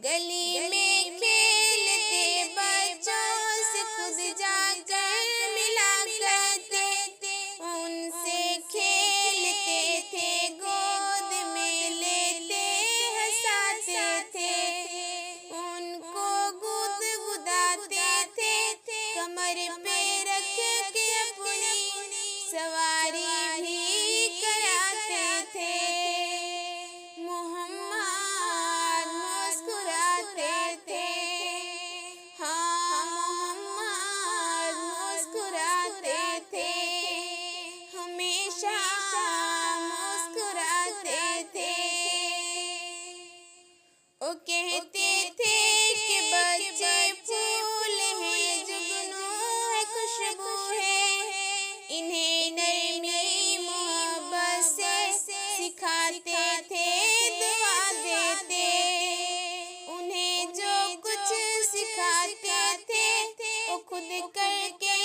गली में खेलते बच्चों से खुद जाकर मिला करते, उनसे खेलते थे, गोद में लेते हंसाते थे, उनको गुदगुदाते थे, कमर पे रख के अपनी सवारी भी कराते थे। मोहम्मद मुस्कुराते थे, हाँ मोहम्मद मुस्कुराते थे, हमेशा मुस्कुराते थे। वो कहते थे कि बच्चे फूल हैं, जुगनू है, खुशबू है, इन्हें नरमी मोहब्बत से सिखाते थे, दुआ देते, उन्हें जो कुछ सिखाते थे वो खुद करके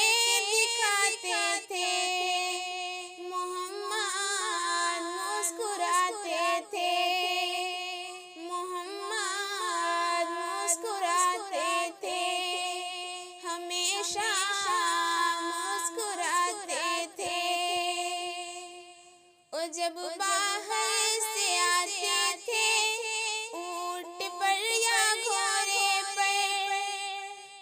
दिखाते थे। मोहम्मद मुस्कुराते थे, मोहम्मद मुस्कुराते थे, हमेशा मुस्कुराते थे। और जब बाहर से आते थे ऊंट पर या घोड़े पर,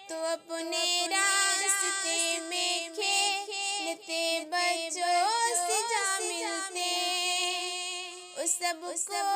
तो अपने रास्ते में खेलते बच्चों से जा मिलते, उस सबको